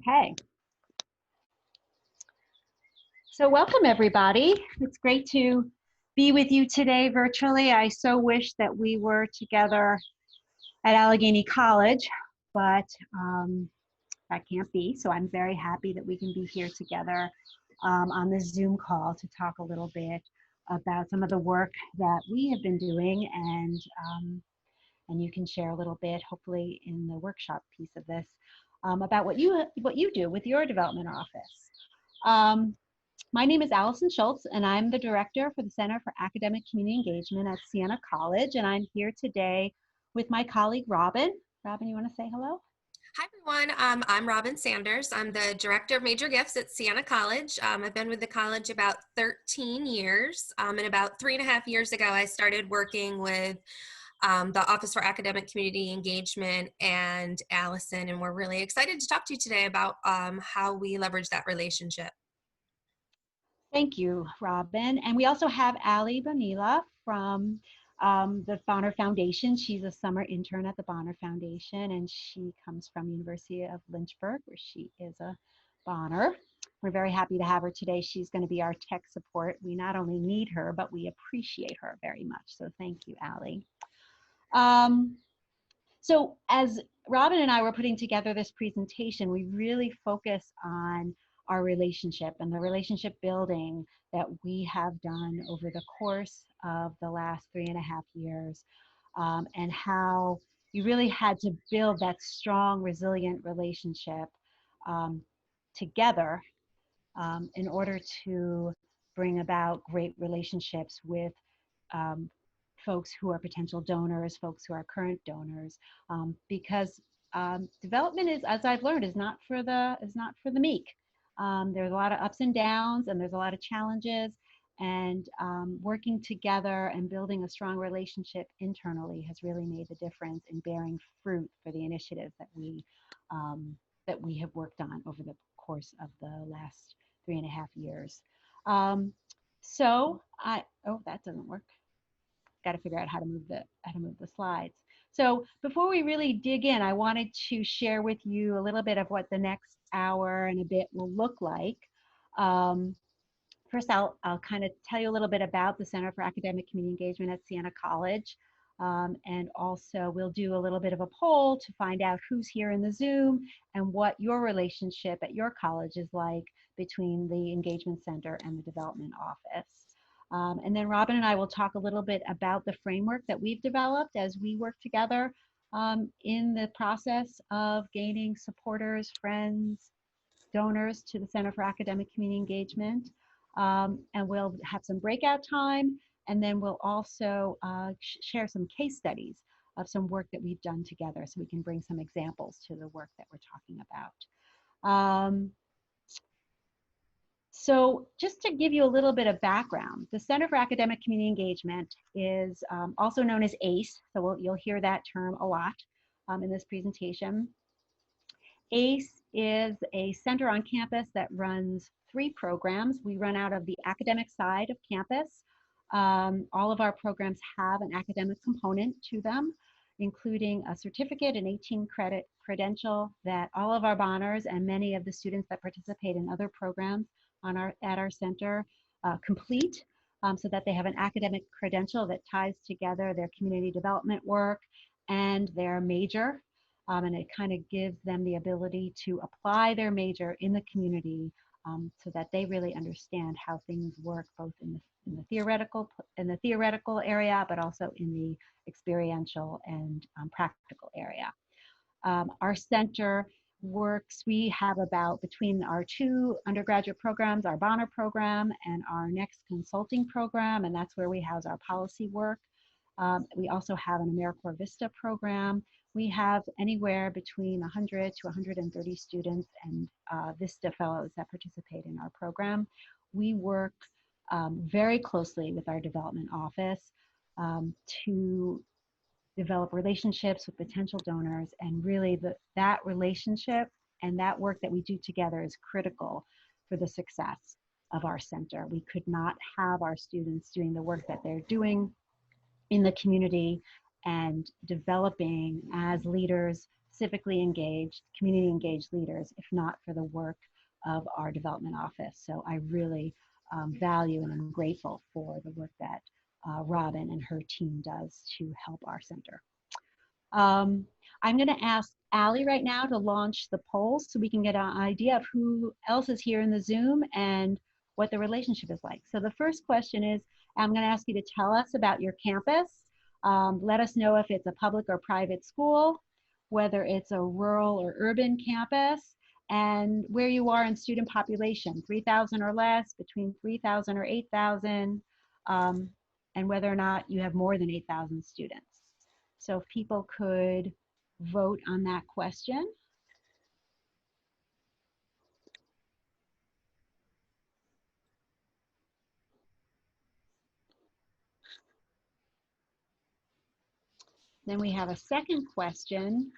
Okay. So welcome everybody. It's great to be with you today virtually. I so wish that we were together at Allegheny College, but that can't be. So I'm very happy that we can be here together on this Zoom call to talk a little bit about some of the work that we have been doing, and you can share a little bit, hopefully in the workshop piece of this, about what you do with your development office. My name is Allison Schultz, and I'm the director for the Center for Academic Community Engagement at Siena College, and I'm here today with my colleague, Robin. Robin, you want to say hello? Hi, everyone. I'm Robin Sanders. I'm the Director of Major Gifts at Siena College. I've been with the college about 13 years, and about 3.5 years ago, I started working with the Office for Academic Community Engagement and Allison, and we're really excited to talk to you today about how we leverage that relationship. Thank you, Robin. And we also have Ali Bonilla from the Bonner Foundation. She's a summer intern at the Bonner Foundation, and she comes from University of Lynchburg, where she is a Bonner. We're very happy to have her today. She's going to be our tech support. We not only need her, but we appreciate her very much. So thank you, Ali. So as Robin and I were putting together this presentation, we really focus on our relationship and the relationship building that we have done over the course of the last 3.5 years, and how you really had to build that strong, resilient relationship together in order to bring about great relationships with folks who are potential donors, folks who are current donors, because development is, as I've learned, is not for the meek. There's a lot of ups and downs, and there's a lot of challenges, and working together and building a strong relationship internally has really made the difference in bearing fruit for the initiatives that we have worked on over the course of the last 3.5 years. Oh, that doesn't work. Got to figure out how to move the slides. So before we really dig in, I wanted to share with you a little bit of what the next hour and a bit will look like. First, I'll kind of tell you a little bit about the Center for Academic Community Engagement at Siena College. And also we'll do a little bit of a poll to find out who's here in the Zoom and what your relationship at your college is like between the Engagement Center and the Development Office. And then Robin and I will talk a little bit about the framework that we've developed as we work together in the process of gaining supporters, friends, donors to the Center for Academic Community Engagement. And we'll have some breakout time, and then we'll also share some case studies of some work that we've done together, so we can bring some examples to the work that we're talking about. So just to give you a little bit of background, the Center for Academic Community Engagement is also known as ACE, so you'll hear that term a lot in this presentation. ACE is a center on campus that runs 3 programs. We run out of the academic side of campus. All of our programs have an academic component to them, including a certificate, an 18-credit credential that all of our Bonners and many of the students that participate in other programs at our center complete, so that they have an academic credential that ties together their community development work and their major, and it kind of gives them the ability to apply their major in the community, so that they really understand how things work, both in the theoretical area, but also in the experiential and practical area. Our center works, we have about, between our 2 undergraduate programs, our Bonner program and our next consulting program, and that's where we house our policy work. We also have an AmeriCorps Vista program. We have anywhere between 100 to 130 students and Vista fellows that participate in our program. We work very closely with our development office to develop relationships with potential donors, and really that relationship and that work that we do together is critical for the success of our center. We could not have our students doing the work that they're doing in the community and developing as leaders, civically engaged, community engaged leaders, if not for the work of our development office. So I really value and I'm grateful for the work that Robin and her team does to help our center. I'm going to ask Allie right now to launch the polls so we can get an idea of who else is here in the Zoom and what the relationship is like. So the first question is, I'm going to ask you to tell us about your campus. Let us know if it's a public or private school, whether it's a rural or urban campus, and where you are in student population, 3,000 or less, between 3,000 or 8,000, and whether or not you have more than 8,000 students. So if people could vote on that question. Then we have a second question.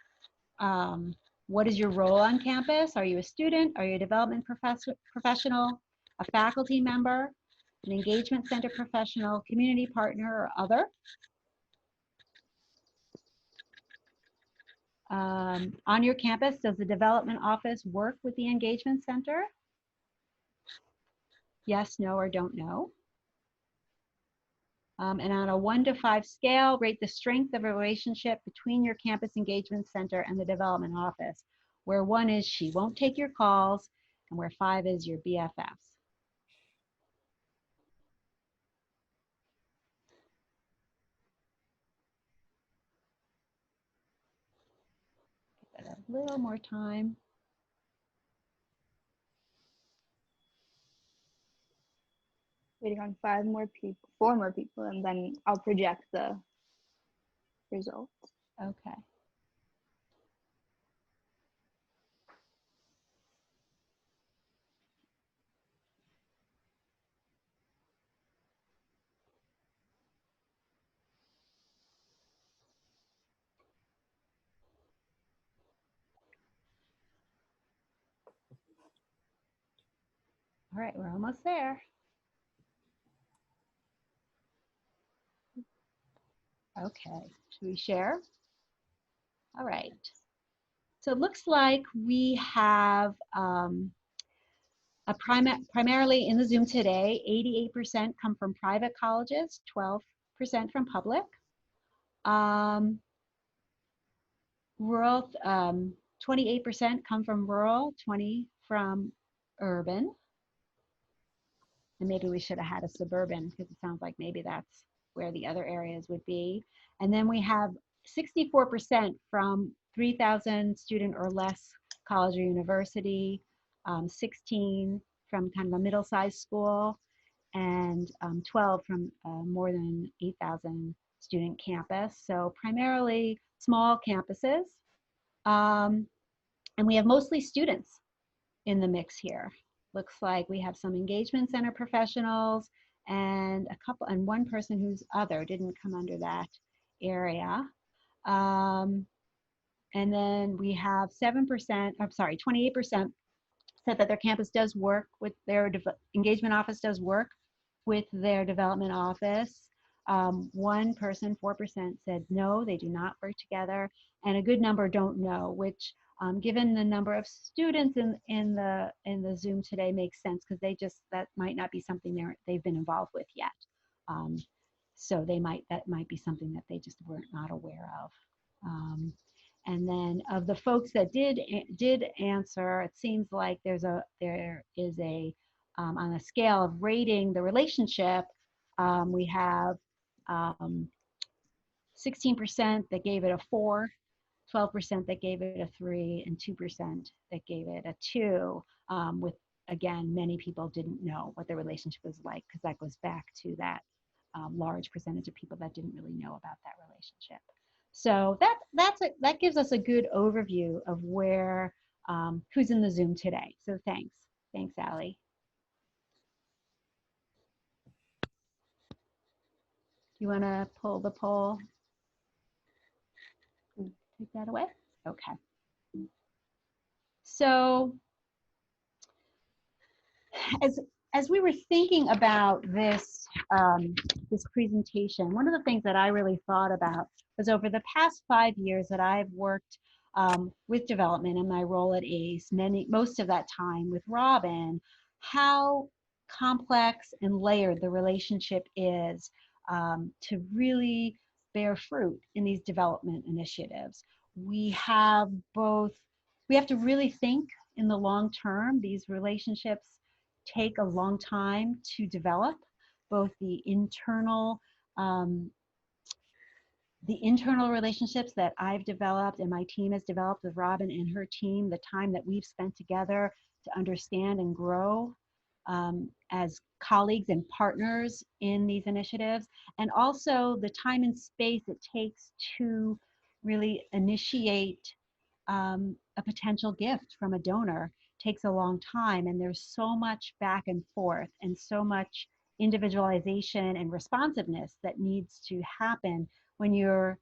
What is your role on campus? Are you a student? Are you a development professional, a faculty member, an engagement center professional, community partner, or other? On your campus, does the development office work with the engagement center? Yes, no, or don't know. And on a 1 to 5 scale, rate the strength of a relationship between your campus engagement center and the development office, where 1 is she won't take your calls, and where 5 is your BFFs. Give it a little more time. Waiting on 4 more people, and then I'll project the results. Okay. All right, we're almost there. Okay, should we share? All right. So it looks like we have primarily in the Zoom today, 88% come from private colleges, 12% from public. Rural, 28% come from rural, 20 from urban. And maybe we should have had a suburban because it sounds like maybe that's where the other areas would be. And then we have 64% from 3,000 student or less college or university, 16 from kind of a middle-sized school, and 12 from more than 8,000 student campus. So primarily small campuses. And we have mostly students in the mix here. Looks like we have some engagement center professionals and a couple, and one person who's other, didn't come under that area. And then we have 7%, I'm sorry, 28% said that their campus does work with their engagement office does work with their development office. One person, 4%, said no, they do not work together, and a good number don't know, which given the number of students in the Zoom today makes sense, because that might not be something they've been involved with yet. So that might be something that they just were not aware of. And then of the folks that did answer, it seems like there is a on a scale of rating the relationship, we have 16% that gave it a 4, 12% that gave it a 3, and 2% that gave it a 2, with, again, many people didn't know what the relationship was like, because that goes back to that large percentage of people that didn't really know about that relationship. So that gives us a good overview of where who's in the Zoom today. So thanks, Allie. You want to pull the poll? Take that away. Okay. So as we were thinking about this this presentation, one of the things that I really thought about was over the past 5 years that I've worked with development and my role at ACE, most of that time with Robin, how complex and layered the relationship is to really bear fruit in these development initiatives. We have both, we have to really think in the long term. These relationships take a long time to develop, both um, the internal relationships that I've developed and my team has developed with Robin and her team, the time that we've spent together to understand and grow as colleagues and partners in these initiatives, and also the time and space it takes to really initiate a potential gift from a donor takes a long time, and there's so much back and forth and so much individualization and responsiveness that needs to happen when you're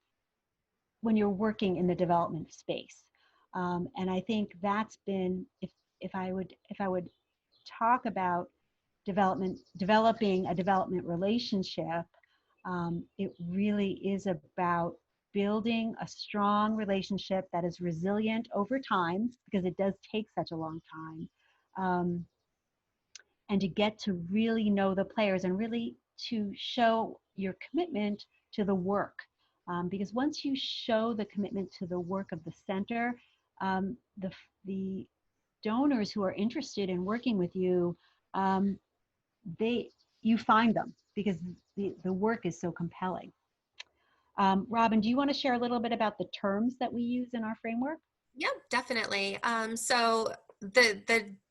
working in the development space. And I think that's been, if I would talk about developing a development relationship, it really is about building a strong relationship that is resilient over time, because it does take such a long time, and to get to really know the players and really to show your commitment to the work. Because once you show the commitment to the work of the center, the donors who are interested in working with you, um, you find them because the work is so compelling. Robin, do you want to share a little bit about the terms that we use in our framework? Yeah, definitely. So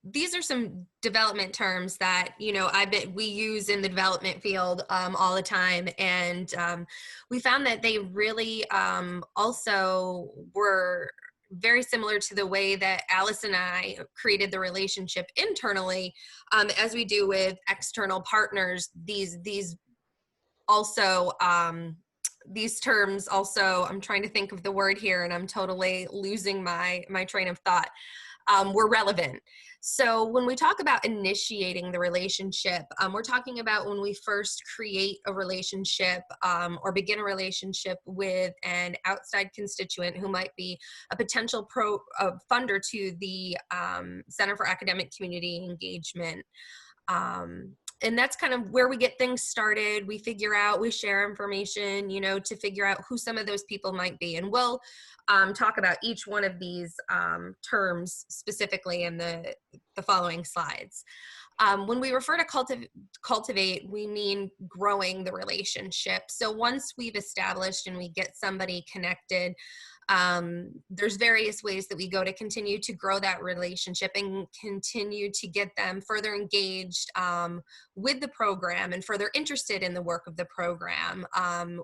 these are some development terms that we use in the development field all the time, and we found that they really also were very similar to the way that Alice and I created the relationship internally, as we do with external partners. These also these terms also, I'm trying to think of the word here and I'm totally losing my train of thought, were relevant. So when we talk about initiating the relationship, we're talking about when we first create a relationship or begin a relationship with an outside constituent who might be a potential funder to the Center for Academic Community Engagement. And that's kind of where we get things started. We share information, to figure out who some of those people might be. And we'll talk about each one of these terms specifically in the following slides. When we refer to cultivate, we mean growing the relationship. So once we've established and we get somebody connected, there's various ways that we go to continue to grow that relationship and continue to get them further engaged with the program and further interested in the work of the program,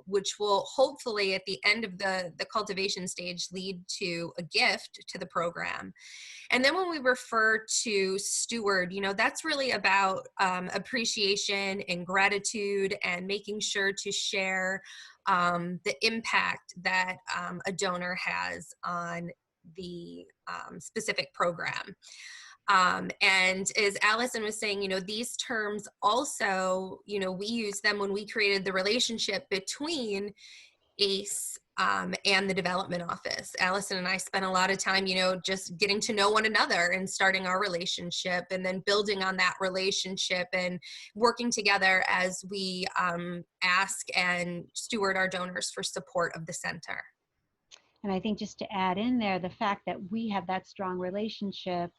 which will hopefully at the end of the cultivation stage lead to a gift to the program. And then when we refer to Steward, that's really about appreciation and gratitude and making sure to share the impact that a donor has on the specific program. And as Allison was saying, these terms also, we use them when we created the relationship between ACE and the development office. Allison and I spent a lot of time, just getting to know one another and starting our relationship, and then building on that relationship and working together as we ask and steward our donors for support of the center. And I think just to add in there, the fact that we have that strong relationship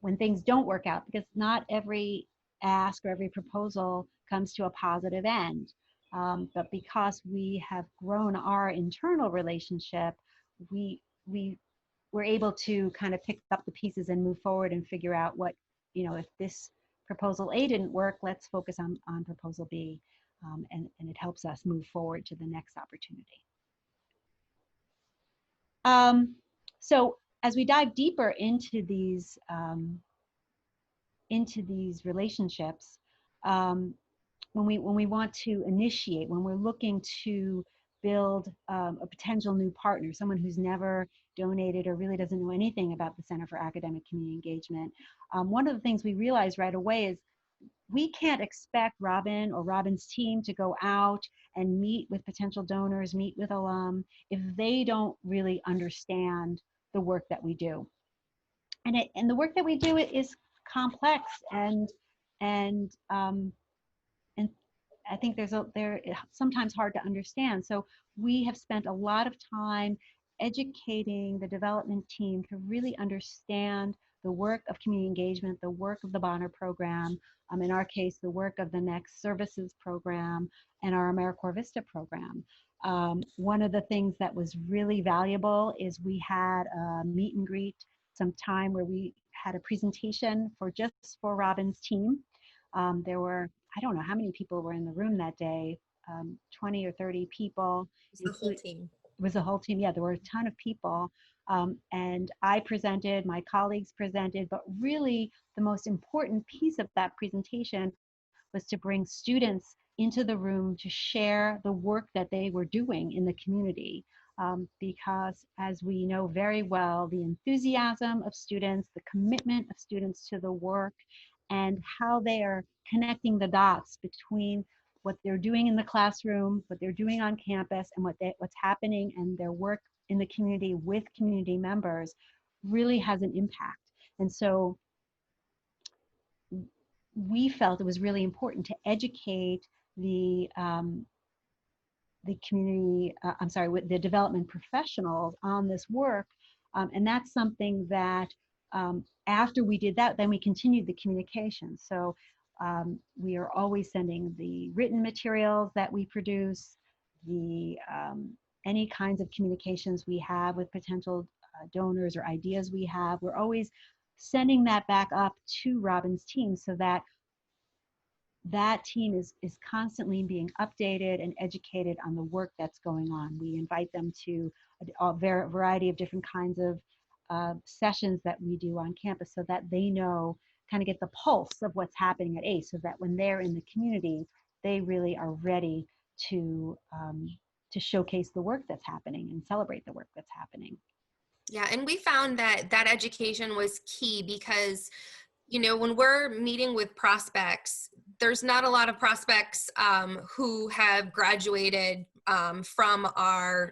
when things don't work out, because not every ask or every proposal comes to a positive end. But because we have grown our internal relationship, we're able to kind of pick up the pieces and move forward and figure out what, if this proposal A didn't work, let's focus on proposal B. And it helps us move forward to the next opportunity. So as we dive deeper into these relationships, when we want to initiate, when we're looking to build a potential new partner, someone who's never donated or really doesn't know anything about the Center for Academic Community Engagement, one of the things we realize right away is we can't expect Robin or Robin's team to go out and meet with potential donors, meet with alum, if they don't really understand the work that we do. And the work that we do is complex and and I think they're sometimes hard to understand. So we have spent a lot of time educating the development team to really understand the work of community engagement, the work of the Bonner program, in our case, the work of the Next Services program and our AmeriCorps Vista program. One of the things that was really valuable is we had a meet and greet some time where we had a presentation for Robin's team. There were, I don't know how many people were in the room that day, 20 or 30 people. It's the whole team. It was a whole team. Yeah, there were a ton of people. And I presented, my colleagues presented, but really the most important piece of that presentation was to bring students into the room to share the work that they were doing in the community. Because as we know very well, the enthusiasm of students, the commitment of students to the work, and how they are connecting the dots between what they're doing in the classroom, what they're doing on campus, and what's happening in their work in the community with community members really has an impact. And so we felt it was really important to educate the community, with the development professionals on this work. And that's something that after we did that, then we continued the communication. So we are always sending the written materials that we produce, the any kinds of communications we have with potential donors or ideas we have. We're always sending that back up to Robin's team so that that team is constantly being updated and educated on the work that's going on. We invite them to a variety of different kinds of sessions that we do on campus so that they know, kind of get the pulse of what's happening at ACE, so that when they're in the community, they really are ready to showcase the work that's happening and celebrate the work that's happening. Yeah, and we found that that education was key because, you know, when we're meeting with prospects, there's not a lot of prospects who have graduated from our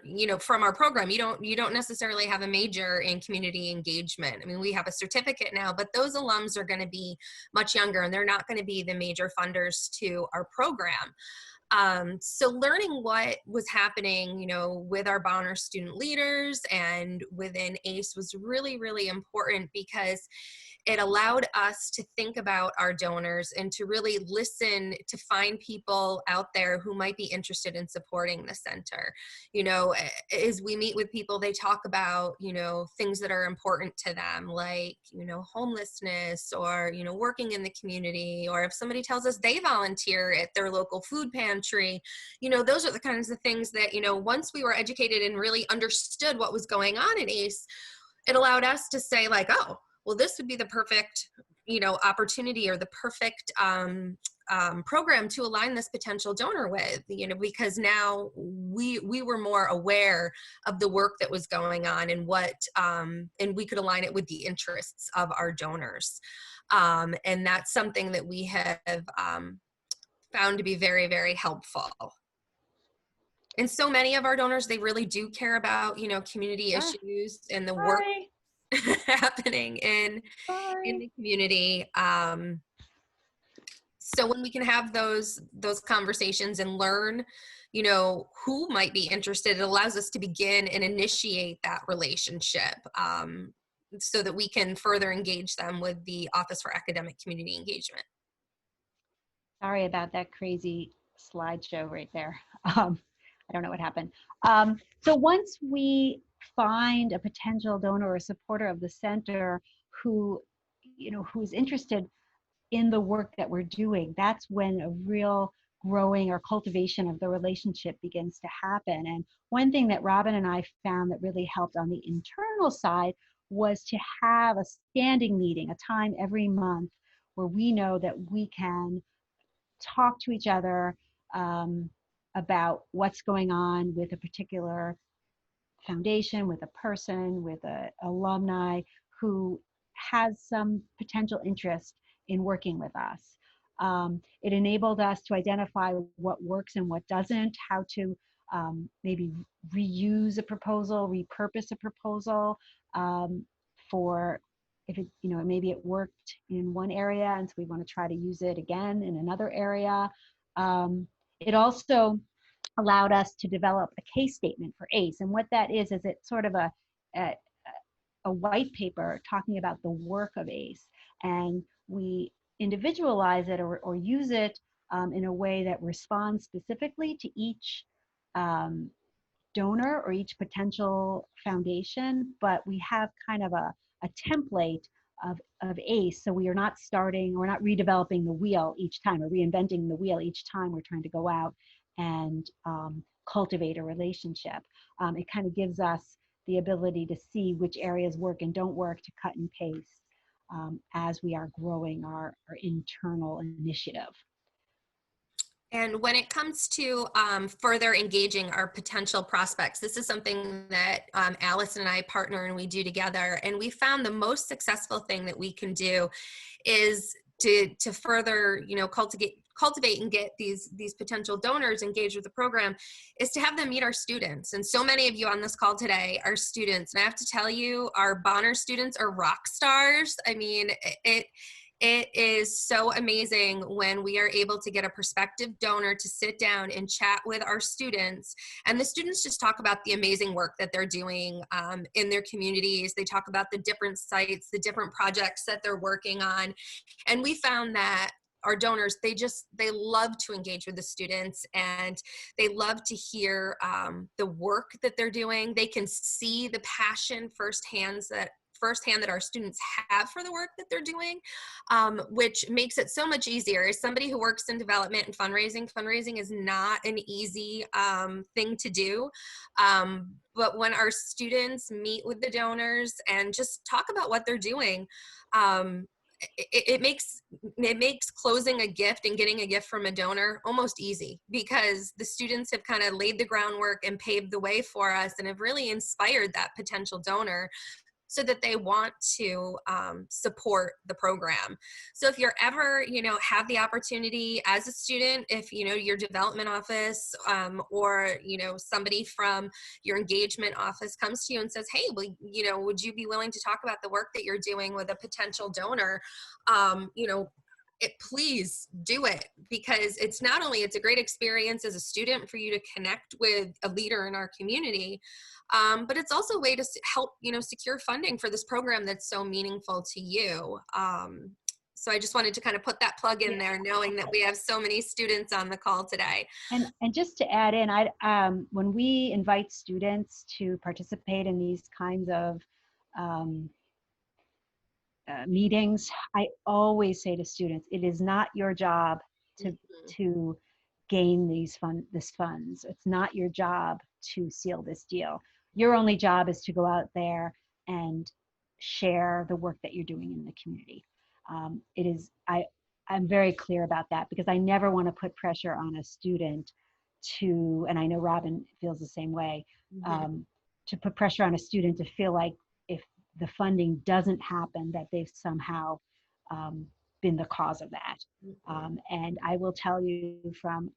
program. You don't necessarily have a major in community engagement. I mean, we have a certificate now, but those alums are going to be much younger, and they're not going to be the major funders to our program. So learning what was happening, you know, with our Bonner student leaders and within ACE was really, really important because it allowed us to think about our donors and to really listen to find people out there who might be interested in supporting the center. You know, as we meet with people, they talk about, you know, things that are important to them, like, you know, homelessness or, you know, working in the community, or if somebody tells us they volunteer at their local food pantry, you know, those are the kinds of things that, you know, once we were educated and really understood what was going on in ACE, it allowed us to say like, oh, well, this would be the perfect, you know, opportunity or the perfect program to align this potential donor with, you know, because now we were more aware of the work that was going on and what, and we could align it with the interests of our donors. And that's something that we have found to be very, very helpful. And so many of our donors, they really do care about, you know, community issues and the work happening in the community. So when we can have those conversations and learn, you know, who might be interested, it allows us to begin and initiate that relationship so that we can further engage them with the Office for Academic Community Engagement. Sorry about that crazy slideshow right there. I don't know what happened. So once we find a potential donor or supporter of the center who, you know, who's interested in the work that we're doing, that's when a real growing or cultivation of the relationship begins to happen. And one thing that Robin and I found that really helped on the internal side was to have a standing meeting, a time every month where we know that we can talk to each other about what's going on with a particular foundation, with a person, with an alumni who has some potential interest in working with us. It enabled us to identify what works and what doesn't, how to maybe reuse a proposal, repurpose a proposal for if it, maybe it worked in one area and so we want to try to use it again in another area. It also allowed us to develop a case statement for ACE. And what that is it's sort of a, a white paper talking about the work of ACE. And we individualize it or use it in a way that responds specifically to each donor or each potential foundation, but we have kind of a template of ACE. So we're not redeveloping the wheel each time or reinventing the wheel each time we're trying to go out and cultivate a relationship. It kind of gives us the ability to see which areas work and don't work to cut and paste as we are growing our internal initiative. And when it comes to further engaging our potential prospects, this is something that Allison and I partner and we do together. And we found the most successful thing that we can do is to further, cultivate and get these potential donors engaged with the program is to have them meet our students. And so many of you on this call today are students. And I have to tell you, our Bonner students are rock stars. I mean, it is so amazing when we are able to get a prospective donor to sit down and chat with our students. And the students just talk about the amazing work that they're doing in their communities. They talk about the different sites, the different projects that they're working on. And we found that our donors, they love to engage with the students and they love to hear the work that they're doing. They can see the passion firsthand that our students have for the work that they're doing, which makes it so much easier. As somebody who works in development and fundraising is not an easy thing to do. But when our students meet with the donors and just talk about what they're doing, it makes closing a gift and getting a gift from a donor almost easy, because the students have kind of laid the groundwork and paved the way for us and have really inspired that potential donor so that they want to support the program. So if you're ever, have the opportunity as a student, if, your development office or, somebody from your engagement office comes to you and says, hey, well, would you be willing to talk about the work that you're doing with a potential donor? Please do it, because it's a great experience as a student for you to connect with a leader in our community. But it's also a way to help, secure funding for this program that's so meaningful to you. So I just wanted to kind of put that plug in there, knowing that we have so many students on the call today. And just to add in, when we invite students to participate in these kinds of meetings, I always say to students, it is not your job to gain these funds. It's not your job to seal this deal. Your only job is to go out there and share the work that you're doing in the community. I'm very clear about that, because I never want to put pressure on a student and I know Robin feels the same way, to put pressure on a student to feel like if the funding doesn't happen, that they've somehow been the cause of that. And I will tell you,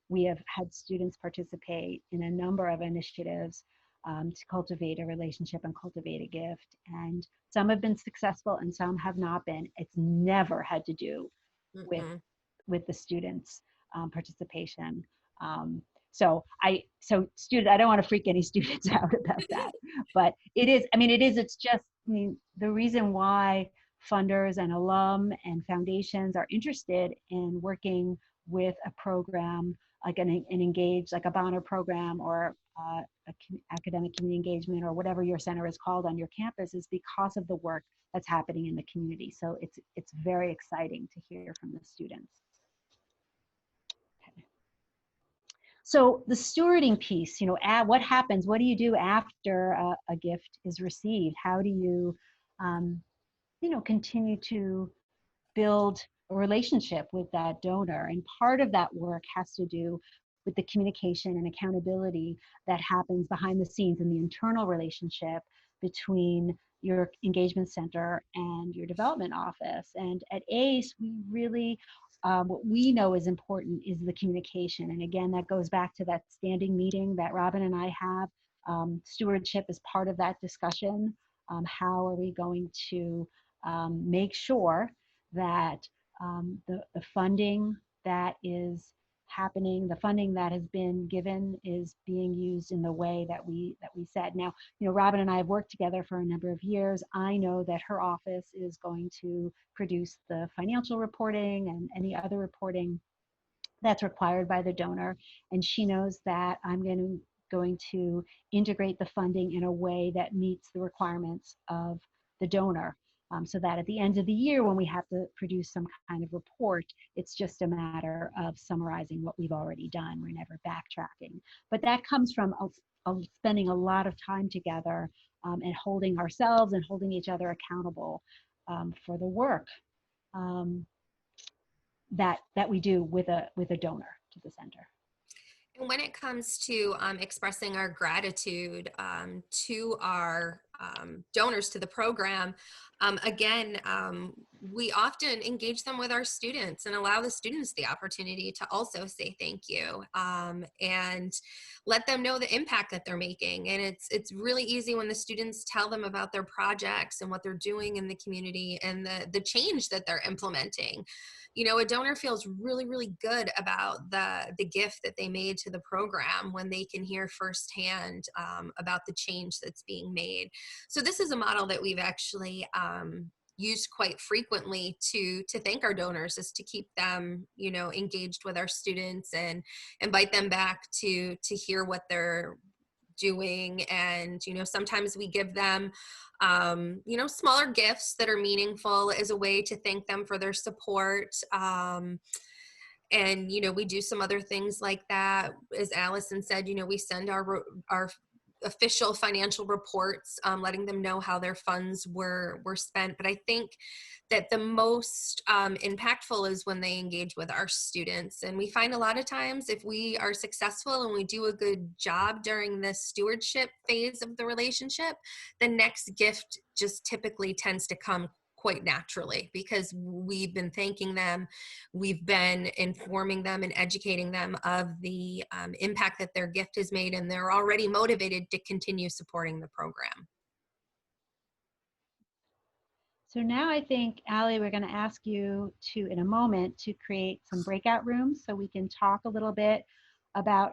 we have had students participate in a number of initiatives to cultivate a relationship and cultivate a gift. And some have been successful and some have not been. It's never had to do with the students' participation. So students, I don't want to freak any students out about that, but it's just, the reason why funders and alum and foundations are interested in working with a program like an engaged, like a Bonner program or academic community engagement or whatever your center is called on your campus, is because of the work that's happening in the community. So it's very exciting to hear from the students. Okay. So the stewarding piece, what happens? What do you do after a gift is received? How do you, continue to build a relationship with that donor? And part of that work has to do with the communication and accountability that happens behind the scenes in the internal relationship between your engagement center and your development office. And at ACE, we really, what we know is important is the communication. And again, that goes back to that standing meeting that Robin and I have. Stewardship is part of that discussion. How are we going to make sure that the funding that is happening, the funding that has been given is being used in the way that we said. Now, you know, Robin and I have worked together for a number of years. I know that her office is going to produce the financial reporting and any other reporting that's required by the donor, and she knows that I'm going to integrate the funding in a way that meets the requirements of the donor. So that at the end of the year, when we have to produce some kind of report, it's just a matter of summarizing what we've already done. We're never backtracking. But that comes from spending a lot of time together and holding ourselves and holding each other accountable for the work that we do with a donor to the center. And when it comes to expressing our gratitude to our donors to the program, we often engage them with our students and allow the students the opportunity to also say thank you and let them know the impact that they're making. And it's really easy when the students tell them about their projects and what they're doing in the community and the change that they're implementing. You know, a donor feels really, really good about the gift that they made to the program when they can hear firsthand about the change that's being made. So this is a model that we've actually used quite frequently to thank our donors, is to keep them, you know, engaged with our students and invite them back to hear what they're doing. And, you know, sometimes we give them you know, smaller gifts that are meaningful as a way to thank them for their support. And, you know, we do some other things like that. As Allison said, you know, we send our official financial reports, letting them know how their funds were spent. But I think that the most impactful is when they engage with our students. And we find a lot of times if we are successful and we do a good job during the stewardship phase of the relationship, the next gift just typically tends to come quite naturally, because we've been thanking them, we've been informing them and educating them of the impact that their gift has made, and they're already motivated to continue supporting the program. So now I think, Allie, we're going to ask you to, in a moment, to create some breakout rooms so we can talk a little bit about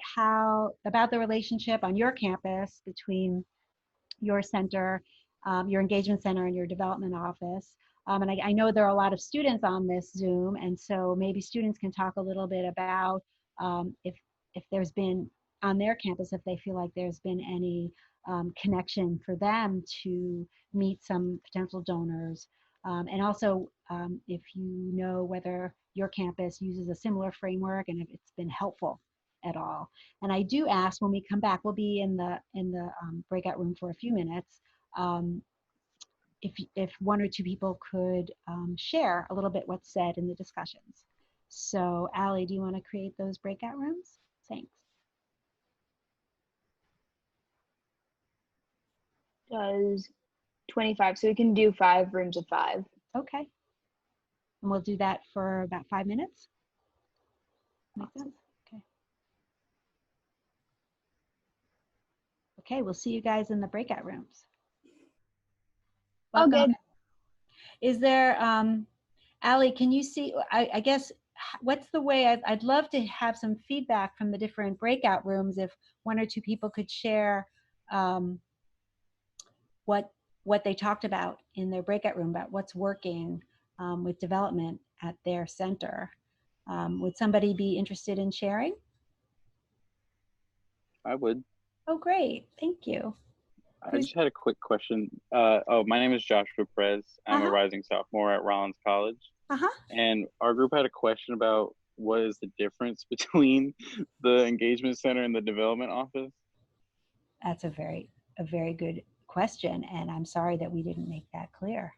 about the relationship on your campus between your center, your engagement center, and your development office. And I know there are a lot of students on this Zoom, and so maybe students can talk a little bit about if there's been on their campus, if they feel like there's been any connection for them to meet some potential donors. And also if you know whether your campus uses a similar framework and if it's been helpful at all. And I do ask, when we come back, we'll be in the breakout room for a few minutes, if one or two people could share a little bit what's said in the discussions. So Allie, do you want to create those breakout rooms? Thanks. Does 25, so we can do 5 rooms of 5. Okay. And we'll do that for about 5 minutes. Make sense? Okay. Okay, we'll see you guys in the breakout rooms. Welcome. Oh, good. Is there, Allie, can you see, I guess, what's the way, I'd love to have some feedback from the different breakout rooms if one or two people could share what they talked about in their breakout room about what's working with development at their center. Would somebody be interested in sharing? I would. Oh, great. Thank you. I just had a quick question. My name is Joshua Perez. I'm a rising sophomore at Rollins College. And our group had a question about what is the difference between the engagement center and the development office? That's a very good question, and I'm sorry that we didn't make that clear.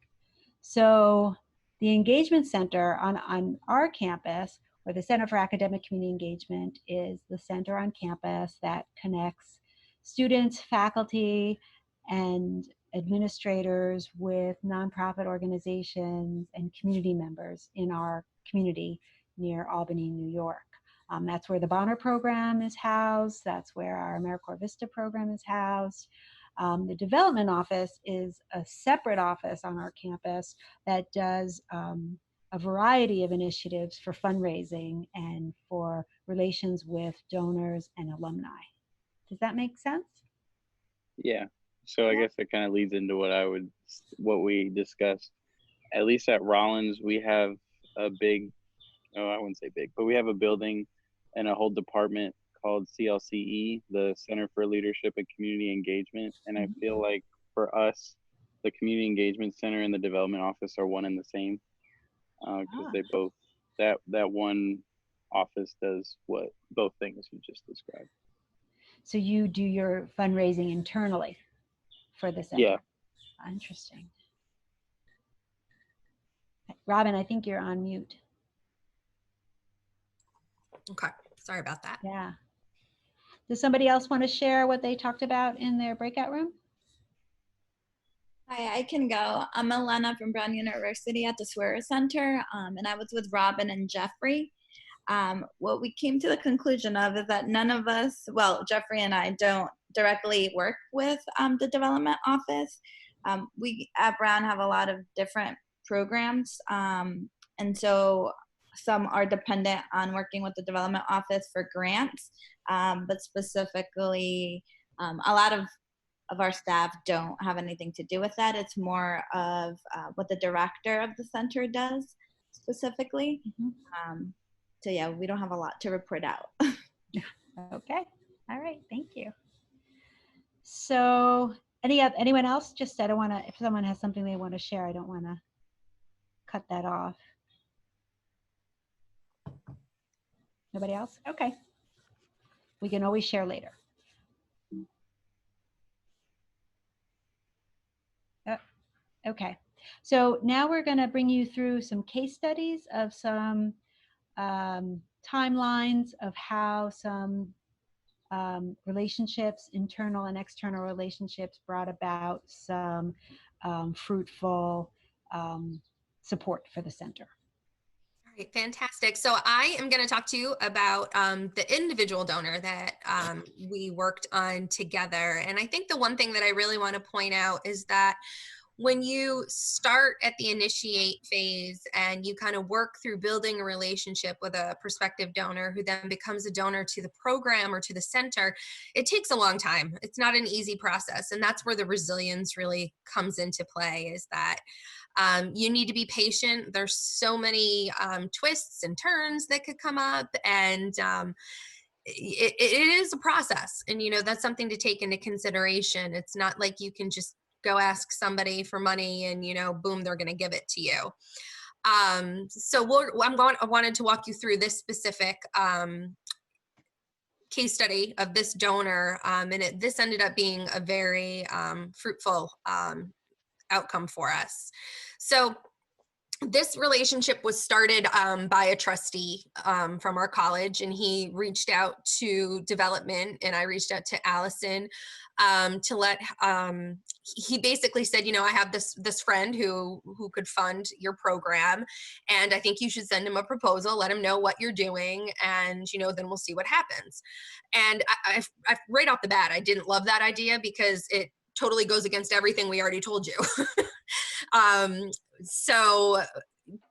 So the engagement center on our campus, or the Center for Academic Community Engagement, is the center on campus that connects students, faculty, and administrators, with nonprofit organizations and community members in our community near Albany, New York. That's where the Bonner program is housed. That's where our AmeriCorps Vista program is housed. The development office is a separate office on our campus that does a variety of initiatives for fundraising and for relations with donors and alumni. Does that make sense? Yeah. So I guess that kind of leads into what we discussed. At least at Rollins, we have a big, I wouldn't say big, but we have a building and a whole department called CLCE, the Center for Leadership and Community Engagement. And I feel like for us, the Community Engagement Center and the Development Office are one and the same, because they both, that one office does both things you just described. So you do your fundraising internally for the center? Yeah. Interesting. Robin, I think you're on mute. Okay, sorry about that. Yeah. Does somebody else want to share what they talked about in their breakout room? Hi, I can go. I'm Elena from Brown University at the Steward Center, and I was with Robin and Jeffrey. What we came to the conclusion of is that none of us, well, Jeffrey and I don't directly work with the development office. We at Brown have a lot of different programs, and so some are dependent on working with the development office for grants, but specifically a lot of our staff don't have anything to do with that. It's more of what the director of the center does specifically. So yeah, we don't have a lot to report out. Okay, all right, thank you. So anyone else? Just I don't want to, if someone has something they want to share, I don't want to cut that off. Nobody else? Okay. We can always share later. Okay, so now we're going to bring you through some case studies of some timelines of how some relationships, internal and external relationships, brought about some fruitful support for the center. All right, fantastic. So I am going to talk to you about the individual donor that we worked on together. And I think the one thing that I really want to point out is that when you start at the initiate phase and you kind of work through building a relationship with a prospective donor who then becomes a donor to the program or to the center, it takes a long time. It's not an easy process. And that's where the resilience really comes into play, is that you need to be patient. There's so many twists and turns that could come up, and it is a process. And, you know, that's something to take into consideration. It's not like you can just go ask somebody for money and, you know, boom, they're going to give it to you. So I wanted to walk you through this specific case study of this donor, and this ended up being a very fruitful outcome for us. So this relationship was started by a trustee from our college, and he reached out to development, and I reached out to Allison to let, he basically said, you know, I have this friend who could fund your program, and I think you should send him a proposal, let him know what you're doing, and, you know, then we'll see what happens. And I right off the bat, I didn't love that idea because it totally goes against everything we already told you.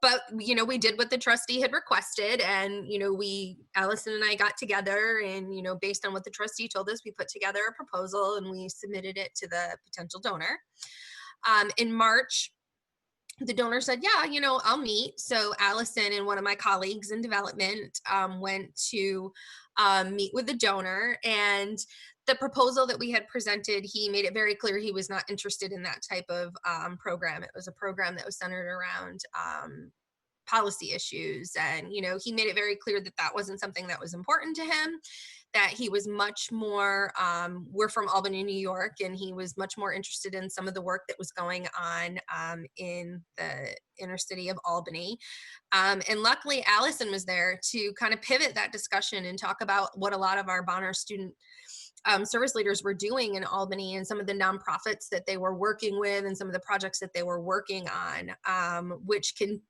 But, you know, we did what the trustee had requested, and, you know, Allison and I got together, and, you know, based on what the trustee told us, we put together a proposal and we submitted it to the potential donor. In March, the donor said, yeah, you know, I'll meet. So Allison and one of my colleagues in development went to meet with the donor, and the proposal that we had presented, he made it very clear he was not interested in that type of program. It was a program that was centered around policy issues. And, you know, he made it very clear that that wasn't something that was important to him, that he was much more, we're from Albany, New York, and he was much more interested in some of the work that was going on in the inner city of Albany. And luckily, Allison was there to kind of pivot that discussion and talk about what a lot of our Bonner student service leaders were doing in Albany and some of the nonprofits that they were working with and some of the projects that they were working on, which can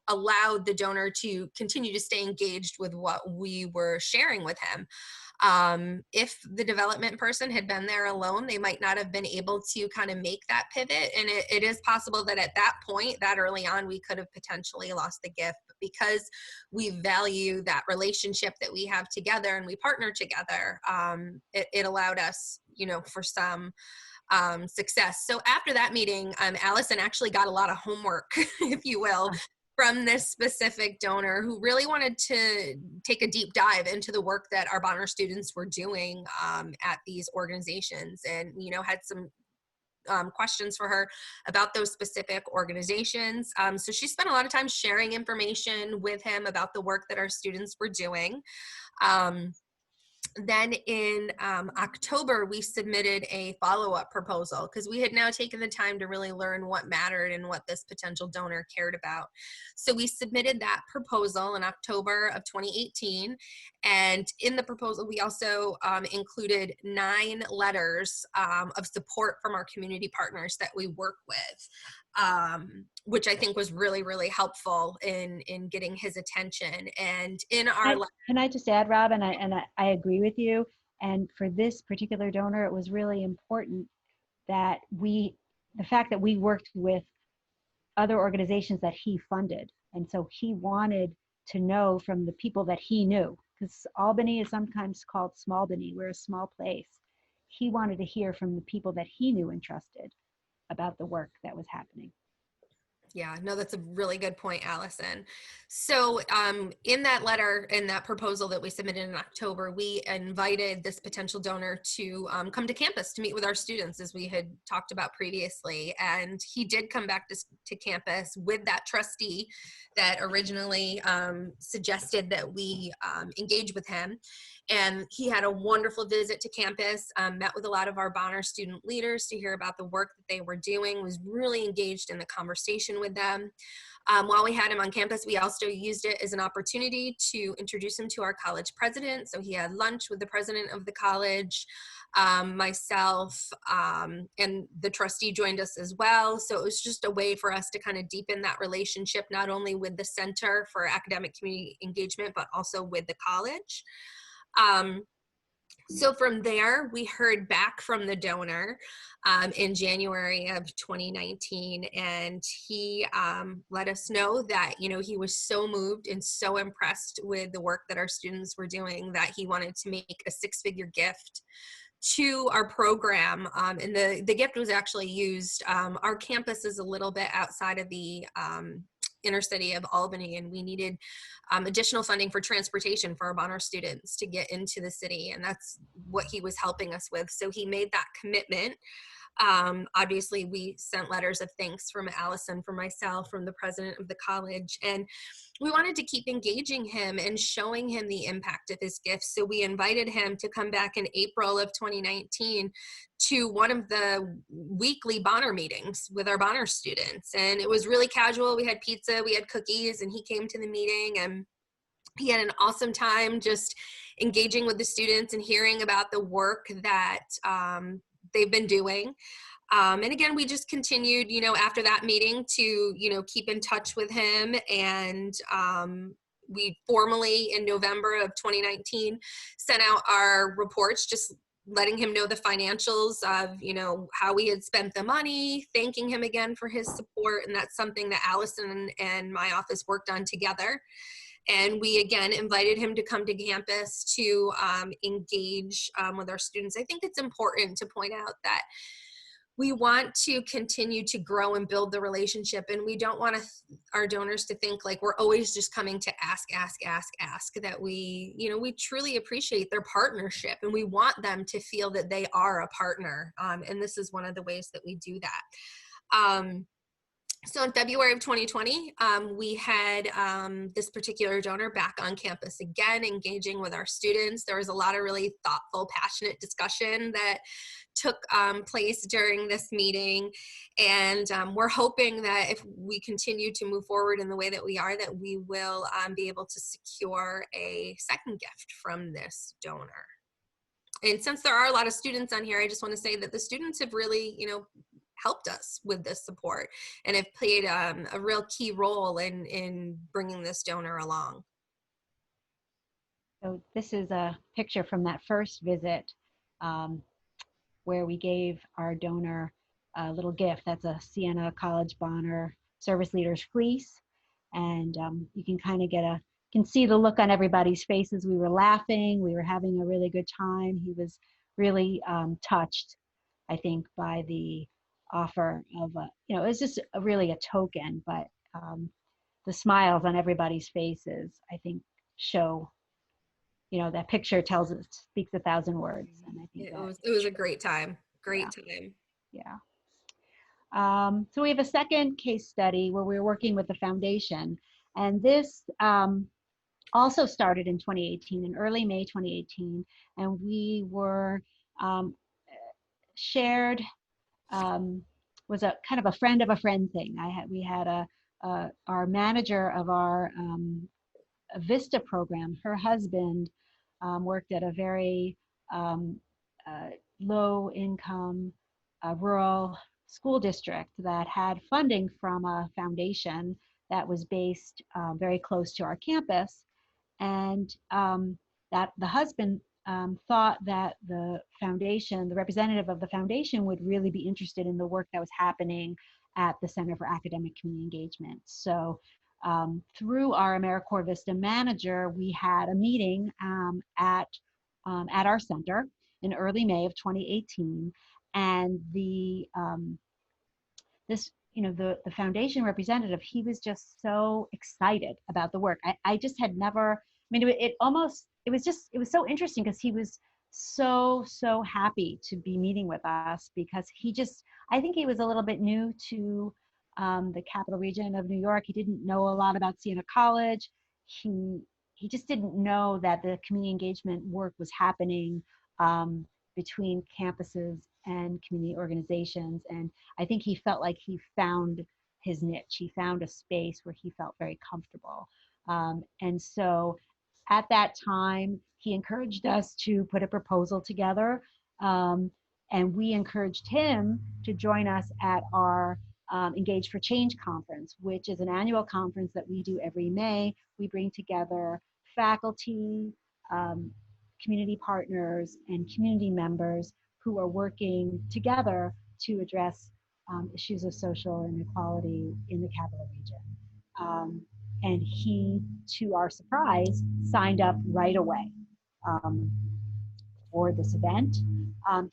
allow the donor to continue to stay engaged with what we were sharing with him. If the development person had been there alone, they might not have been able to kind of make that pivot. And it is possible that at that point, that early on, we could have potentially lost the gift. But because we value that relationship that we have together and we partner together, it allowed us, for some success. So after that meeting, Allison actually got a lot of homework, if you will, from this specific donor who really wanted to take a deep dive into the work that our Bonner students were doing at these organizations, and had some questions for her about those specific organizations. So she spent a lot of time sharing information with him about the work that our students were doing. Then in October, we submitted a follow-up proposal because we had now taken the time to really learn what mattered and what this potential donor cared about. So we submitted that proposal in October of 2018. And in the proposal, we also included 9 letters of support from our community partners that we work with, which I think was really, really helpful in getting his attention. And in our can I just add, Rob, and I agree with you. And for this particular donor, it was really important that the fact that we worked with other organizations that he funded. And so he wanted to know from the people that he knew, because Albany is sometimes called Smallbany. We're a small place. He wanted to hear from the people that he knew and trusted about the work that was happening. Yeah, no, that's a really good point, Allison. So in that letter, in that proposal that we submitted in October, we invited this potential donor to come to campus to meet with our students, as we had talked about previously. And he did come back to campus with that trustee that originally suggested that we engage with him. And he had a wonderful visit to campus, met with a lot of our Bonner student leaders to hear about the work that they were doing, was really engaged in the conversation with them. While we had him on campus, we also used it as an opportunity to introduce him to our college president. So he had lunch with the president of the college, myself, and the trustee joined us as well. So it was just a way for us to kind of deepen that relationship, not only with the Center for Academic Community Engagement, but also with the college. So from there, we heard back from the donor in January of 2019, and he let us know that, he was so moved and so impressed with the work that our students were doing that he wanted to make a 6-figure gift to our program. And the gift was actually used. Our campus is a little bit outside of the inner city of Albany, and we needed additional funding for transportation for our Bonner students to get into the city, and that's what he was helping us with. So he made that commitment. Obviously, we sent letters of thanks from Allison, from myself, from the president of the college, and we wanted to keep engaging him and showing him the impact of his gifts. So we invited him to come back in April of 2019 to one of the weekly Bonner meetings with our Bonner students. And it was really casual. We had pizza, we had cookies, and he came to the meeting, and he had an awesome time just engaging with the students and hearing about the work that they've been doing. And again, we just continued, after that meeting to, keep in touch with him. And we formally, in November of 2019, sent out our reports, just letting him know the financials of, how we had spent the money, thanking him again for his support. And that's something that Allison and my office worked on together. And we, again, invited him to come to campus to engage with our students. I think it's important to point out that we want to continue to grow and build the relationship, and we don't want our donors to think like we're always just coming to ask, that we truly appreciate their partnership, and we want them to feel that they are a partner. And this is one of the ways that we do that. So in February of 2020, we had this particular donor back on campus again, engaging with our students. There was a lot of really thoughtful, passionate discussion that took place during this meeting. And we're hoping that if we continue to move forward in the way that we are, that we will be able to secure a second gift from this donor. And since there are a lot of students on here, I just want to say that the students have really, helped us with this support and have played a real key role in bringing this donor along. So this is a picture from that first visit where we gave our donor a little gift. That's a Siena College Bonner Service Leaders Fleece. And you can kind of can see the look on everybody's faces. We were laughing, we were having a really good time. He was really touched, I think, by the offer of, it was just really a token, but the smiles on everybody's faces, I think, show, that picture speaks 1,000 words. And I think it was a great time. Great time. Yeah. So we have a second case study where we're working with the foundation, and this also started in 2018, in early May 2018, and we were shared, was a kind of a friend of a friend thing. We had our manager of our Vista program, her husband worked at a very low income rural school district that had funding from a foundation that was based very close to our campus. And that the husband thought that the foundation, the representative of the foundation, would really be interested in the work that was happening at the Center for Academic Community Engagement. So through our AmeriCorps Vista manager, we had a meeting at our center in early May of 2018, and the foundation representative, he was just so excited about the work. I just had never, it was so interesting because he was so happy to be meeting with us, because I think he was a little bit new to the capital region of New York. He didn't know a lot about Siena College. He just didn't know that the community engagement work was happening between campuses and community organizations. And I think he felt like he found his niche. He found a space where he felt very comfortable. And so at that time, he encouraged us to put a proposal together. And we encouraged him to join us at our Engage for Change conference, which is an annual conference that we do every May. We bring together faculty, community partners, and community members who are working together to address issues of social inequality in the capital region. And he, to our surprise, signed up right away for this event.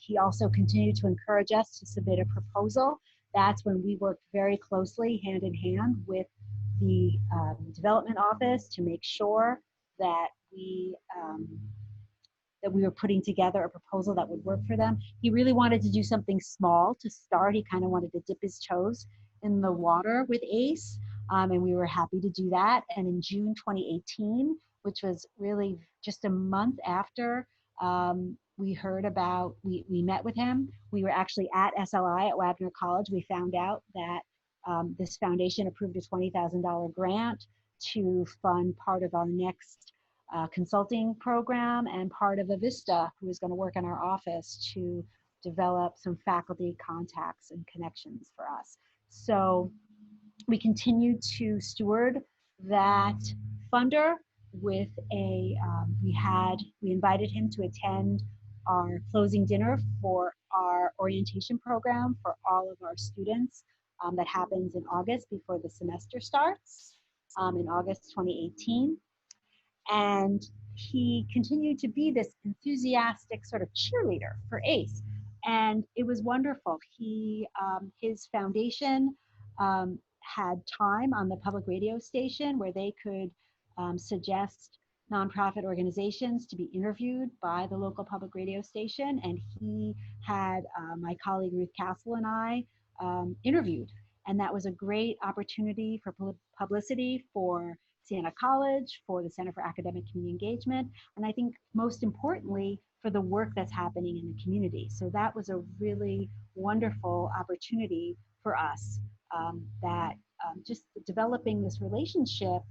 He also continued to encourage us to submit a proposal. That's when we worked very closely, hand in hand, with the development office to make sure that we were putting together a proposal that would work for them. He really wanted to do something small to start. He kind of wanted to dip his toes in the water with ACE, and we were happy to do that. And in June 2018, which was really just a month after we heard about, we met with him. We were actually at SLI at Wagner College. We found out that this foundation approved a $20,000 grant to fund part of our next consulting program, and part of a Vista who is going to work in our office to develop some faculty contacts and connections for us. So we continued to steward that funder with we invited him to attend our closing dinner for our orientation program for all of our students that happens in August before the semester starts in August 2018. And he continued to be this enthusiastic sort of cheerleader for ACE. And it was wonderful. His foundation had time on the public radio station where they could suggest nonprofit organizations to be interviewed by the local public radio station. And he had my colleague Ruth Castle and I interviewed. And that was a great opportunity for publicity for Siena College, for the Center for Academic Community Engagement, and I think most importantly, for the work that's happening in the community. So that was a really wonderful opportunity for us, that just developing this relationship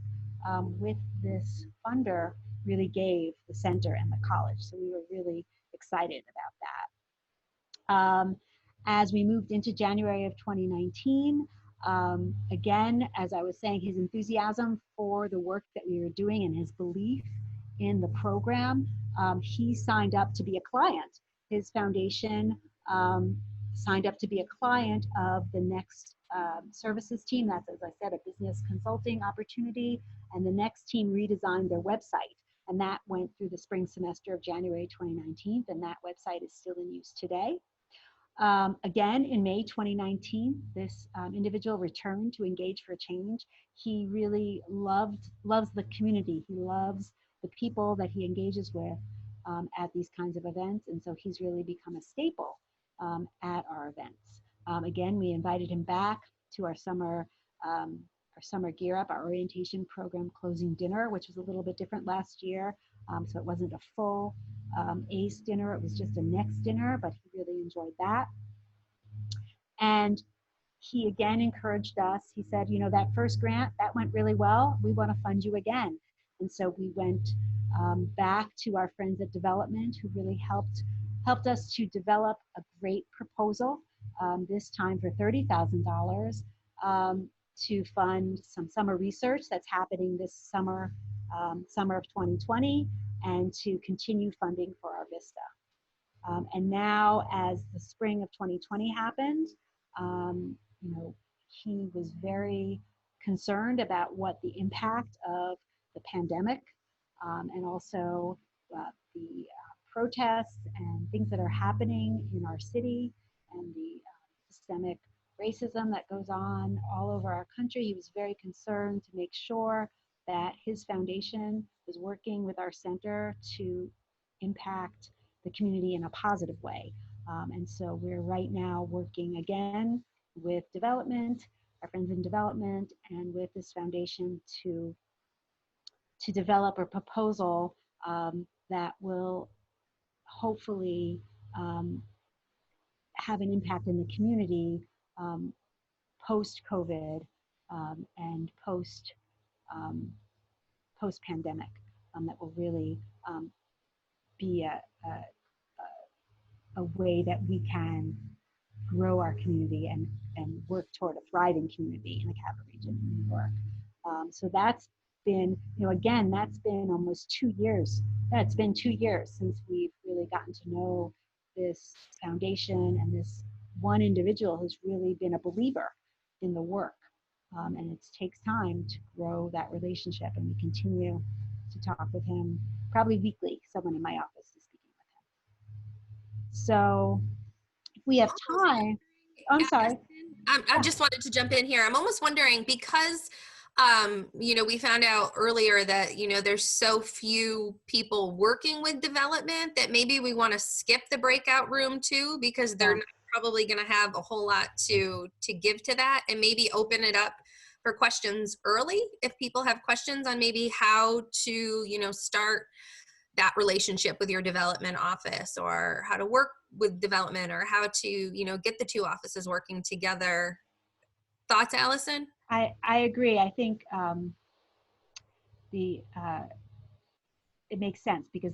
with this funder really gave the center and the college. So we were really excited about that. As we moved into January of 2019, again, as I was saying, his enthusiasm for the work that we were doing and his belief in the program, he signed up to be a client. His foundation signed up to be a client of the next services team. That's, as I said, a business consulting opportunity. And the next team redesigned their website. And that went through the spring semester of January 2019. And that website is still in use today. Again, in May 2019, this individual returned to Engage for Change. He really loves the community. He loves the people that he engages with at these kinds of events. And so he's really become a staple at our events. Again, we invited him back to our summer Gear Up, our orientation program closing dinner, which was a little bit different last year. So it wasn't a full ACE dinner, it was just a next dinner, but he really enjoyed that. And he again encouraged us. He said, you know, that first grant, that went really well. We want to fund you again. And so we went back to our friends at Development, who really helped us to develop a great proposal, this time for $30,000 to fund some summer research that's happening this summer, summer of 2020, and to continue funding for our Vista. And now, as the spring of 2020 happened, you know, he was very concerned about what the impact of the pandemic and also the protests and things that are happening in our city and the systemic racism that goes on all over our country. He was very concerned to make sure that his foundation was working with our center to impact the community in a positive way. And so we're right now working again with Development, our friends in Development, and with this foundation to develop a proposal that will hopefully have an impact in the community post-COVID and post-pandemic that will really be a way that we can grow our community and work toward a thriving community in the capital region of New York. So that's been, you know, again, that's been almost 2 years. Yeah, it's been 2 years since we've really gotten to know this foundation and this one individual who's really been a believer in the work. And it takes time to grow that relationship, and we continue to talk with him probably weekly. Someone in my office is speaking with him. So if we have time, I'm sorry. I just wanted to jump in here. I'm almost wondering, because you know, we found out earlier that, you know, there's so few people working with development that maybe we want to skip the breakout room too, because they're not probably going to have a whole lot to give to that, and maybe open it up for questions early if people have questions on maybe how to, you know, start that relationship with your development office, or how to work with development, or how to, you know, get the two offices working together. Thoughts, Allison? I agree. I think it makes sense because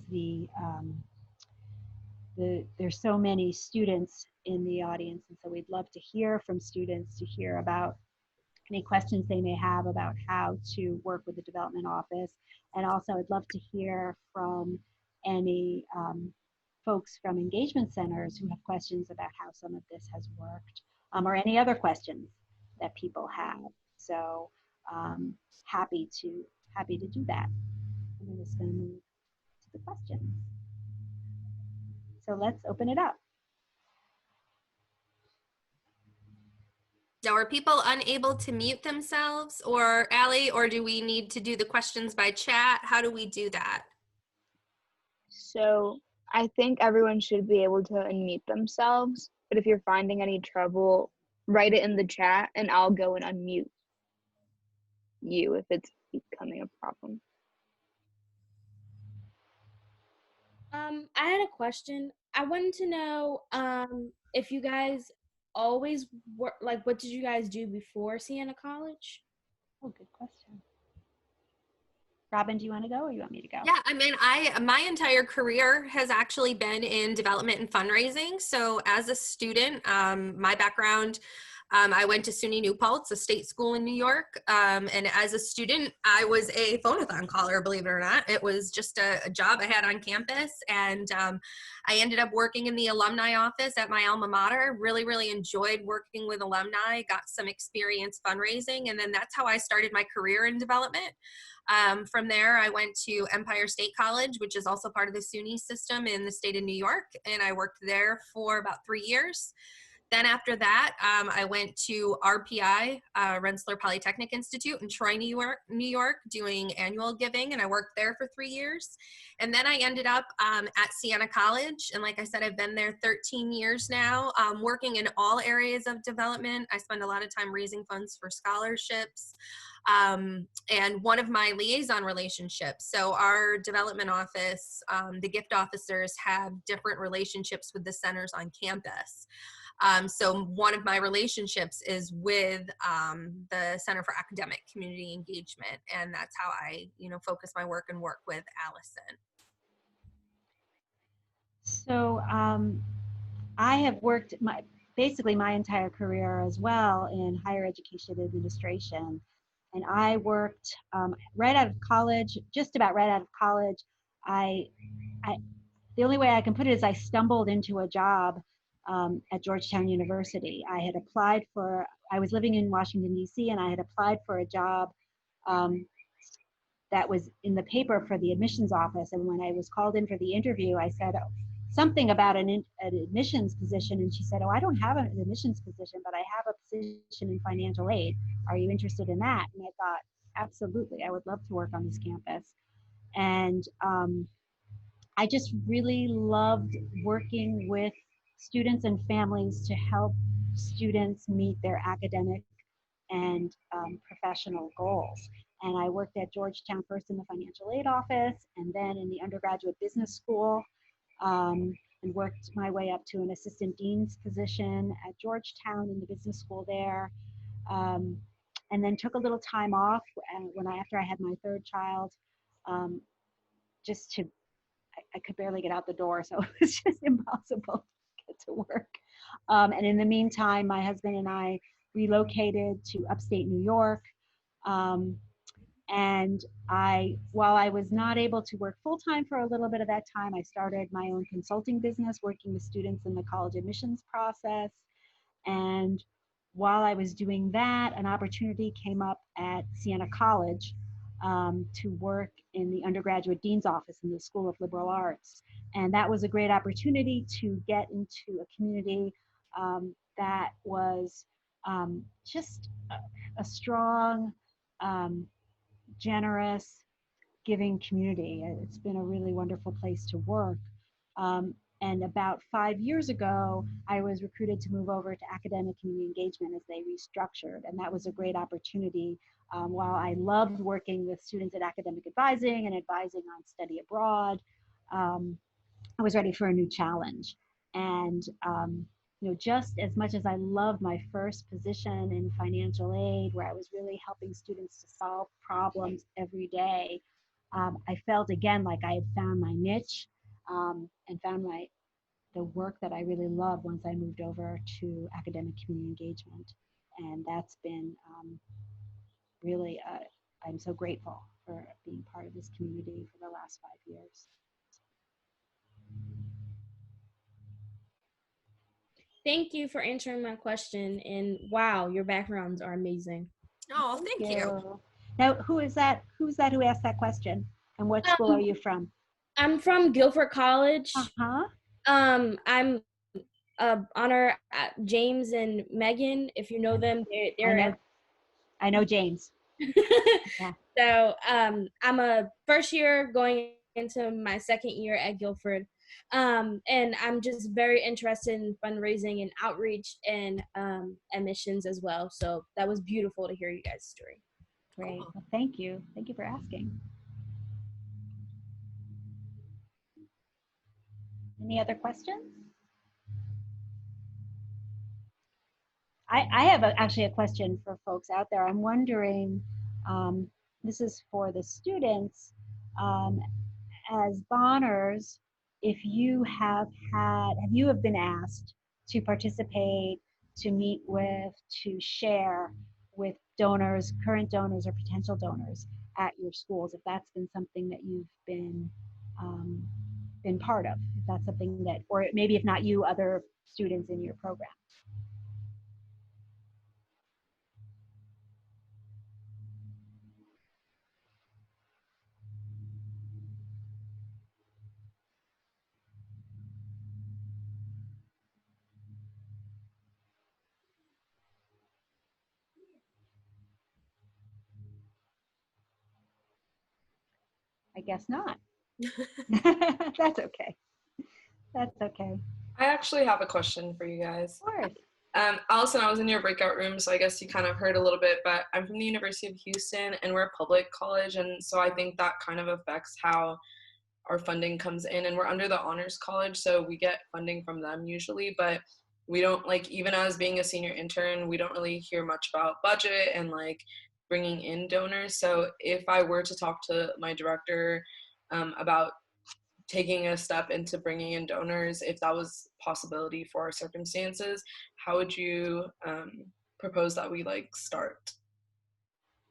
there's so many students in the audience, and so we'd love to hear from students, to hear about any questions they may have about how to work with the development office. And also I'd love to hear from any folks from engagement centers who have questions about how some of this has worked, or any other questions that people have. So happy to do that. I'm just going to move to the questions. So let's open it up. Now, are people unable to mute themselves, or Allie, or do we need to do the questions by chat? How do we do that? So I think everyone should be able to unmute themselves, but if you're finding any trouble, write it in the chat and I'll go and unmute you if it's becoming a problem. I had a question. I wanted to know if you guys always work, like, what did you guys do before Siena College? Oh, good question. Robin, do you want to go or you want me to go? Yeah, I mean, my entire career has actually been in development and fundraising. So as a student, my background, I went to SUNY New Paltz, a state school in New York. And as a student, I was a phone-a-thon caller, believe it or not. It was just a job I had on campus. And I ended up working in the alumni office at my alma mater. Really, really enjoyed working with alumni, got some experience fundraising. And then that's how I started my career in development. From there, I went to Empire State College, which is also part of the SUNY system in the state of New York, and I worked there for about 3 years. Then after that, I went to RPI, Rensselaer Polytechnic Institute in Troy, New York, doing annual giving, and I worked there for 3 years. And then I ended up at Siena College, and like I said, I've been there 13 years now, working in all areas of development. I spend a lot of time raising funds for scholarships, and one of my liaison relationships. So our development office, the gift officers have different relationships with the centers on campus. So one of my relationships is with the Center for Academic Community Engagement, and that's how I, focus my work and work with Allison. So I have worked basically my entire career as well in higher education administration. And I worked right out of college, just about right out of college. The only way I can put it is I stumbled into a job at Georgetown University. I was living in Washington, D.C., and I had applied for a job that was in the paper for the admissions office. And when I was called in for the interview, I said something about an admissions position. And she said, "Oh, I don't have an admissions position, but I have a position in financial aid. Are you interested in that?" And I thought, absolutely, I would love to work on this campus. And I just really loved working with students and families to help students meet their academic and professional goals. And I worked at Georgetown first in the financial aid office and then in the undergraduate business school, and worked my way up to an assistant dean's position at Georgetown in the business school there. And then took a little time off after I had my third child, just to I could barely get out the door, so it was just impossible to get to work. And in the meantime, my husband and I relocated to upstate New York. And while I was not able to work full-time for a little bit of that time, I started my own consulting business working with students in the college admissions process. And while I was doing that, an opportunity came up at Siena College to work in the undergraduate dean's office in the School of Liberal Arts. And that was a great opportunity to get into a community that was just a strong, generous, giving community. It's been a really wonderful place to work. And about 5 years ago, I was recruited to move over to academic community engagement as they restructured. And that was a great opportunity. While I loved working with students at academic advising and advising on study abroad, I was ready for a new challenge. And just as much as I loved my first position in financial aid, where I was really helping students to solve problems every day, I felt again like I had found my niche and found the work that I really love once I moved over to academic community engagement. And that's been really, I'm so grateful for being part of this community for the last 5 years. Thank you for answering my question. And wow, your backgrounds are amazing. Oh, thank you. Now, who's that who asked that question? And what school are you from? I'm from Guilford College. Uh-huh. I'm honor James and Megan. If you know them, I know James. Yeah. So I'm a first year going into my second year at Guilford. And I'm just very interested in fundraising and outreach and admissions as well. So that was beautiful to hear you guys' story. Great. Well, thank you. Thank you for asking. Any other questions? I have actually a question for folks out there. I'm wondering, this is for the students, as Bonners, if you have been asked to participate, to meet with, to share with donors, current donors or potential donors at your schools, if that's been something that you've been part of, if that's something that, or maybe if not you, other students in your program. I guess not. That's okay. That's okay. I actually have a question for you guys. Of course. Allison, I was in your breakout room, so I guess you kind of heard a little bit, but I'm from the University of Houston, and we're a public college, and so I think that kind of affects how our funding comes in, and we're under the honors college, so we get funding from them usually, but we don't, like, even as being a senior intern, we don't really hear much about budget and like bringing in donors. So if I were to talk to my director about taking a step into bringing in donors, if that was a possibility for our circumstances, how would you propose that we like start?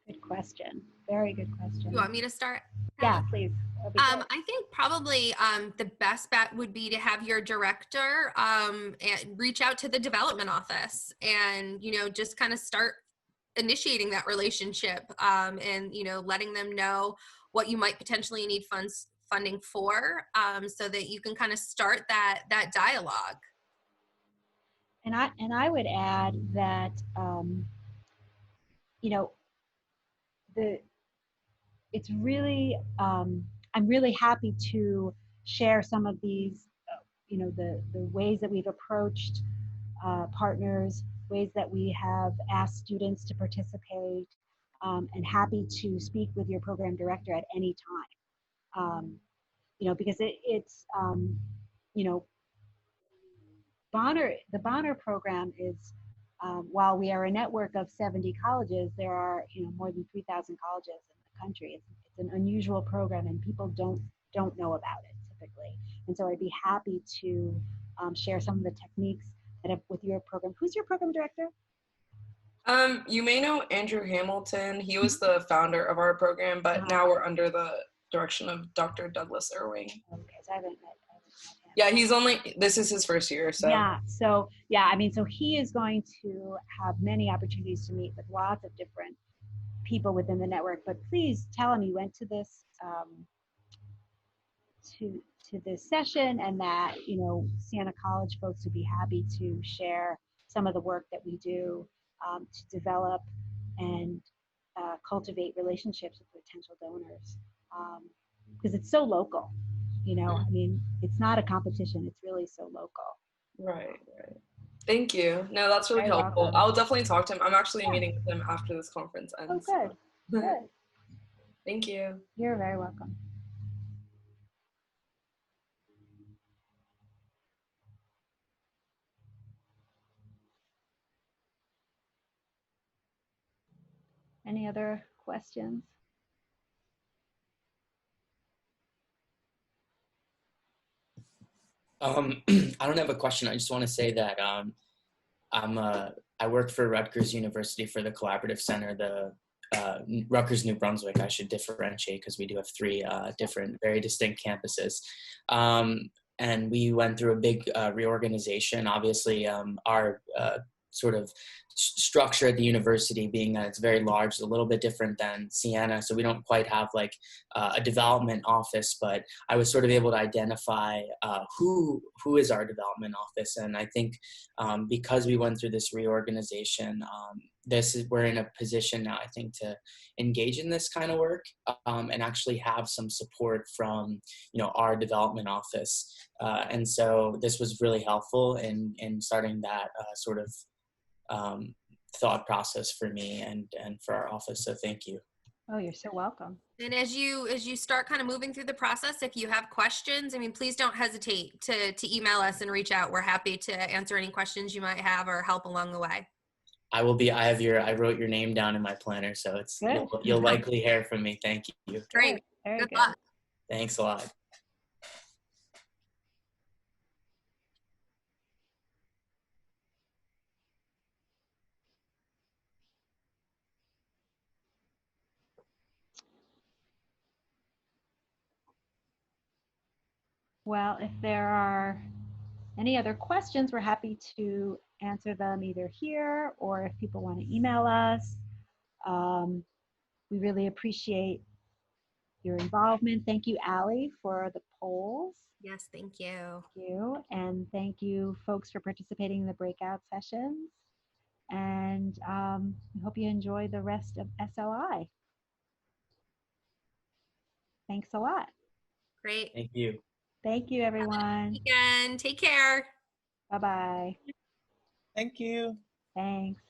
Good question. Very good question. You want me to start? Yeah, please. I think probably the best bet would be to have your director and reach out to the development office and, you know, just kind of start initiating that relationship and, you know, letting them know what you might potentially need funding for so that you can kind of start that dialogue. And I would add that, you know, it's really, I'm really happy to share some of these, you know, the ways that we've approached partners, ways that we have asked students to participate, and happy to speak with your program director at any time. You know, because it's, you know, the Bonner program is, while we are a network of 70 colleges, there are, you know, more than 3,000 colleges in the country. It's an unusual program, and people don't know about it typically. And so I'd be happy to share some of the techniques that have with your program. Who's your program director? You may know Andrew Hamilton. He was the founder of our program, but now we're under the direction of Dr. Douglas Irving. Okay, so I haven't met him. Yeah, this is his first year, so. Yeah, I mean, so he is going to have many opportunities to meet with lots of different people within the network, but please tell him you went to this, to this session, and that, you know, Siena College folks would be happy to share some of the work that we do to develop and cultivate relationships with potential donors, because it's so local, you know. I mean, it's not a competition, it's really so local. Right. Thank you. No, that's really Very helpful. welcome. I'll definitely talk to him. I'm actually meeting with him after this conference ends. Oh, good. Thank you. You're very welcome. Any other questions? I don't have a question. I just want to say that I work for Rutgers University for the Collaborative Center, the Rutgers New Brunswick. I should differentiate because we do have three different, very distinct campuses. And we went through a big reorganization. Obviously, our sort of structure at the university, being that it's very large, is a little bit different than Siena. So we don't quite have like a development office, but I was sort of able to identify who is our development office. And I think because we went through this reorganization, we're in a position now, I think, to engage in this kind of work and actually have some support from, you know, our development office. And so this was really helpful in starting that sort of thought process for me and for our office. So thank you. Oh, you're so welcome. And as you start kind of moving through the process, if you have questions, I mean, please don't hesitate to email us and reach out. We're happy to answer any questions you might have or help along the way. I wrote your name down in my planner, so it's Good. you'll likely hear from me. Thank you. Great. Very Good good. luck. Thanks a lot. Well, if there are any other questions, we're happy to answer them either here or if people want to email us. We really appreciate your involvement. Thank you, Allie, for the polls. Yes, thank you. Thank you. And thank you, folks, for participating in the breakout sessions. And we hope you enjoy the rest of SLI. Thanks a lot. Great. Thank you. Thank you, everyone. Weekend. Take care. Bye-bye. Thank you. Thanks.